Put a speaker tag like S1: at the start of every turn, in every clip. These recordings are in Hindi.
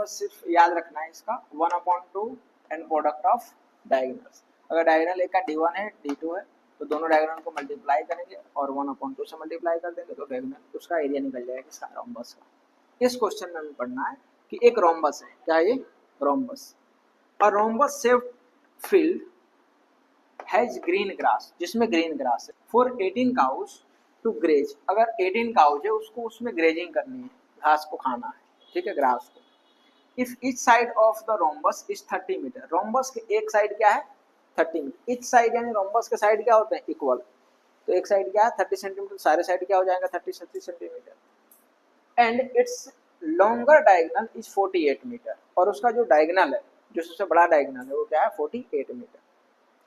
S1: बस सिर्फ याद रखना है इसका 1/2 एंड प्रोडक्ट ऑफ डायगोनल्स। अगर डायगोनल एक का d1 है d2 है तो दोनों डायगोनल को मल्टीप्लाई करेंगे और 1/2 से मल्टीप्लाई कर देंगे तो डायगोनल उसका एरिया निकल जाएगा इसका रोम्बस का। इस क्वेश्चन में हमें पढ़ना है कि एक रोम्बस है, क्या ये रोम्बस, और rhombus shaped field has green grass, जिसमें ग्रीन ग्रास है, फॉर 18 काउज टू ग्रेज। अगर 18 काउज है उसको उसमें ग्रेजिंग करनी है, घास को खाना है, ठीक है, ग्रास को। If each side of the rhombus is 30 metre, rhombus के एक साइड क्या है 30 मीटर, ईच साइड यानी रोम्बस के साइड क्या होते हैं इक्वल, तो एक साइड क्या है 30 सेंटीमीटर, सारे साइड क्या हो जाएगा 30 centimetre, and its longer diagonal is 48 metre, और उसका जो डायगोनल है, जो सबसे बड़ा डायगोनल है वो क्या है 48 मीटर,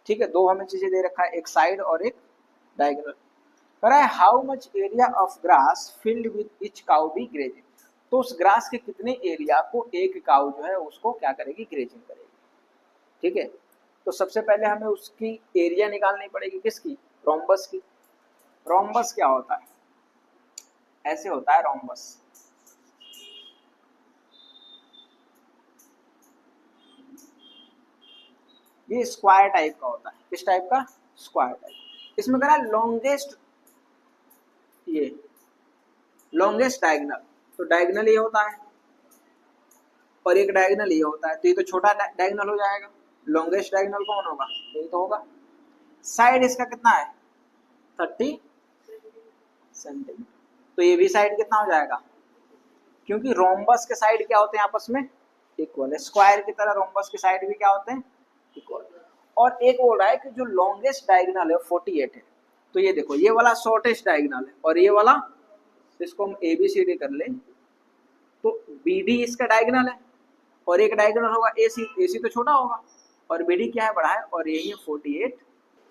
S1: ठीक है। दो हमें चीजें दे रखा है, एक साइड और एक डायगोनल। कह रहा है how much area of grass filled with each cow be grazing, तो उस ग्रास के कितने एरिया को एक काउ जो है उसको क्या करेगी ग्रेजिंग करेगी, ठीक है। तो सबसे पहले हमें उसकी एरिया निकालनी पड़ेगी, किसकी, रोम्बस की। रोम्बस क्या होता है, ऐसे होता है रोम्बस, ये स्क्वायर टाइप का होता है, किस टाइप का, स्क्वायर टाइप। इसमें कह रहा है लॉन्गेस्ट, ये लॉन्गेस्ट डायगोनल, तो डायगोनल ये होता है और एक डायगोनल ये होता है, तो ये तो छोटा डायगोनल हो जाएगा, लॉन्गेस्ट डायगोनल कौन होगा, यही तो होगा। साइड इसका कितना है 30 सेंटीमीटर, तो ये भी साइड कितना हो जाएगा, क्योंकि रोम्बस के साइड क्या होते हैं आपस में इक्वल है, स्क्वायर की तरह रोम्बस के साइड भी क्या होते हैं इक्वल। और एक बोल रहा है कि जो लॉन्गेस्ट डायगोनल है 48 है, तो ये देखो ये वाला शॉर्टेस्ट डायगोनल है और ये वाला, इसको हम ABCD कर लें तो BD इसका डायगोनल है और एक डायगोनल होगा AC तो छोटा होगा और BD क्या है बड़ा है, और यही है 48।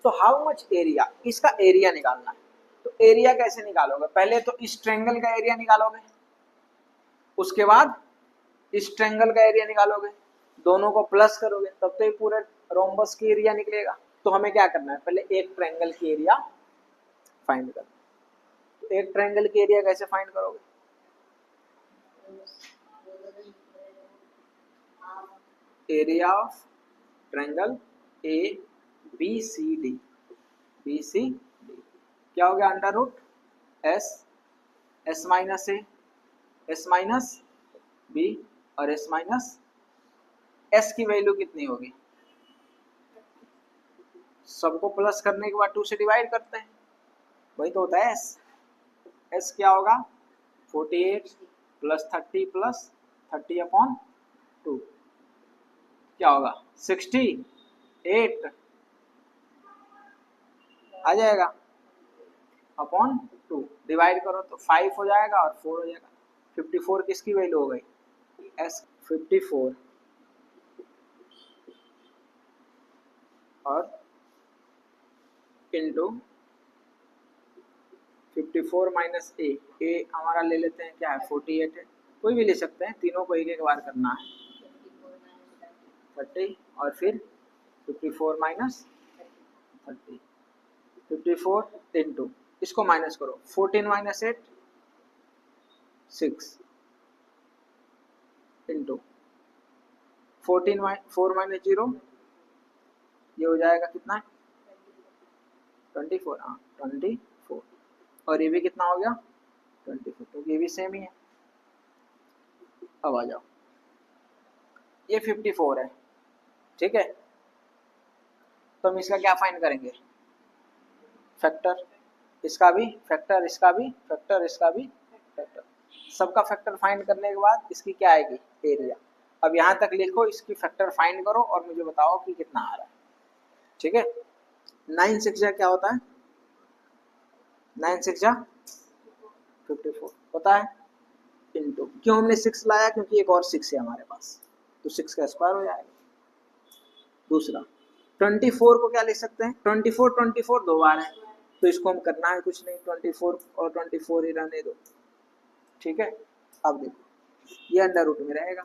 S1: तो हाउ मच एरिया, इसका एरिया निकालना है, तो एरिया कैसे निकालोगे, पहले तो इस ट्रायंगल का एरिया निकालोगे, उसके बाद इस ट्रायंगल का एरिया निकालोगे, दोनों को प्लस करोगे तब तो ये पूरे रोम्बस की एरिया निकलेगा। तो हमें क्या करना है, पहले एक ट्रायंगल की एरिया फाइंड करना है। तो एक ट्रायंगल की एरिया कैसे फाइंड करोगे, area of triangle ABCD, BCD क्या हो गया, under root S minus A, S minus B और S माइनस, S की वैल्यू कितनी होगी, सबको प्लस करने के बाद 2 से डिवाइड करते हैं, वही तो होता है S। S क्या होगा 48 प्लस 30 प्लस 30/2 क्या होगा 68 आ जाएगा अपॉन 2, डिवाइड करो तो 5 हो जाएगा और 4 हो जाएगा। 54 किसकी वैल्यू हो गई, S 54 और इंटू 54 माइनस A हमारा ले लेते हैं क्या है 48 है, कोई भी ले सकते हैं, तीनों को एक एक बार करना है 30 और फिर 54 माइनस 30, 54 इंटू, इसको माइनस करो 14 माइनस 8 6 इंटू 4 माइनस 0, ये हो जाएगा कितना 24, हाँ 24, और ये भी कितना हो गया 24, तो ये भी सेम ही है। अब आ जाओ, ये 54 है, ठीक है, तो हम इसका क्या फाइंड करेंगे, फैक्टर, इसका भी फैक्टर, इसका भी फैक्टर, इसका भी फैक्टर, सबका फैक्टर फाइंड करने के बाद इसकी क्या आएगी एरिया। अब यहाँ तक लिखो, इसकी फैक्टर फाइंड करो और मुझे बताओ कि कितना आ रहा है, ठीक है। 9 6 क्या होता है, 9 6 54 होता है, इंटू, क्यों हमने 6 लाया, क्योंकि एक और 6 है हमारे पास, तो 6 का स्क्वायर हो जाएगा। दूसरा 24 को क्या लिख सकते हैं, 24 दो बार है, तो इसको हम करना है कुछ नहीं, 24 और 24 ही रहने दो, ठीक है। अब देखो ये अंडर रूट में रहेगा,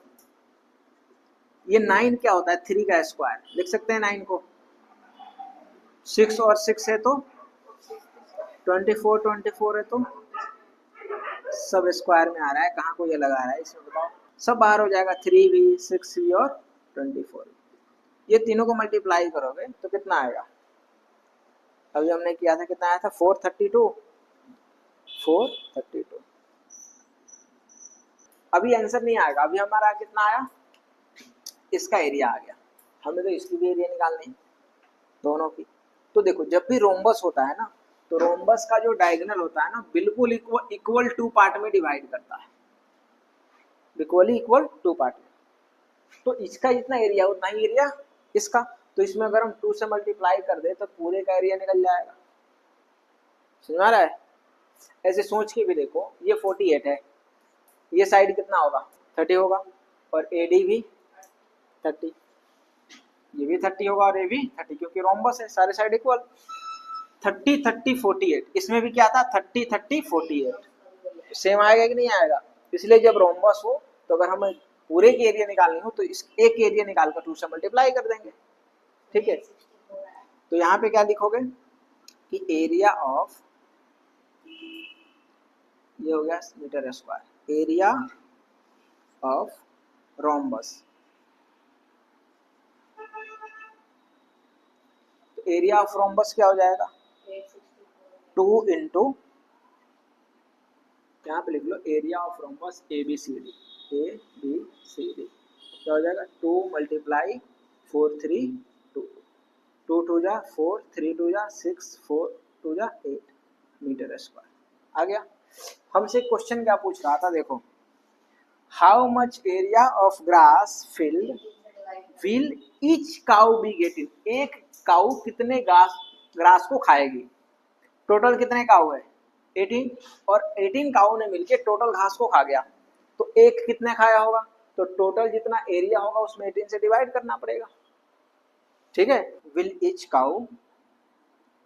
S1: ये 9 क्या होता है 3 का स्क्वायर, लिख सकते हैं 9 को, 6 और 6 है तो 24 है तो सब स्क्वायर में आ रहा है, कहाँ को ये लगा रहा है इसमें बताओ, सब बाहर हो जाएगा, 3v 6v और 24v। ये तीनों को मल्टीप्लाई करोगे तो कितना आएगा? अभी हमने किया था, कितना आया था? 432। अभी आंसर नहीं आएगा, अभी हमारा कितना आया? इसका एरिया आ गया। हमें तो इसकी भी एरिया निकालनी है, दोनों की। तो देखो, जब भी रोम्बस होता है ना, तो रोम्बस का जो डायगोनल होता है ना, बिल्कुल इक्वल टू पार्ट में डिवाइड करता है, इक्वली इक्वल टू पार्ट में। तो इसका जितना एरिया उतना ही एरिया इसका। तो इसमें अगर हम 2 से मल्टीप्लाई कर दे तो पूरे का एरिया निकल जाएगा। समझ आ रहा है? ऐसे सोच के भी देखो, ये 48 है, ये साइड कितना होगा? 30 होगा, और एडी भी 30, ये भी 30 होगा और ये भी 30, क्योंकि रोम्बस है, सारे साइड इक्वल। 30 30 48, इसमें भी क्या था? 30 30 48। सेम आएगा कि नहीं आएगा? इसलिए जब रोम्बस हो तो अगर हमें पूरे की एरिया निकालनी हो तो इस एक एरिया निकालकर 2 से मल्टीप्लाई कर देंगे। ठीक है, तो यहाँ पे क्या लिखोगे कि एरिया ऑफ, ये हो गया metre square, area of rhombus. तो एरिया ऑफ रोम्बस क्या हो जाएगा? 2 इंटू, यहाँ पे लिख लो area of rhombus ABCD, ABCD क्या हो जाएगा? 2 मल्टीप्लाई 4 3 2, 2 2 जा 4, 3 2 जा 6, 4 2 जा 8 मीटर स्क्वायर। आ गया। हमसे क्वेश्चन क्या पूछ रहा था? देखो, how much area of grass field will each cow be getting? एक काउ कितने ग्रास को खाएगी? टोटल कितने काउ है? 18, और 18 काउ ने मिलकर टोटल घास को खा गया, तो एक कितने खाया होगा? तो टोटल जितना एरिया होगा उसमें 18 से डिवाइड करना पड़ेगा। ठीक है, will each cow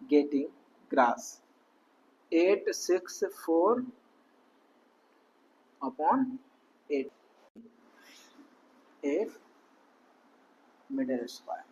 S1: getting grass 864 upon 8 metre square.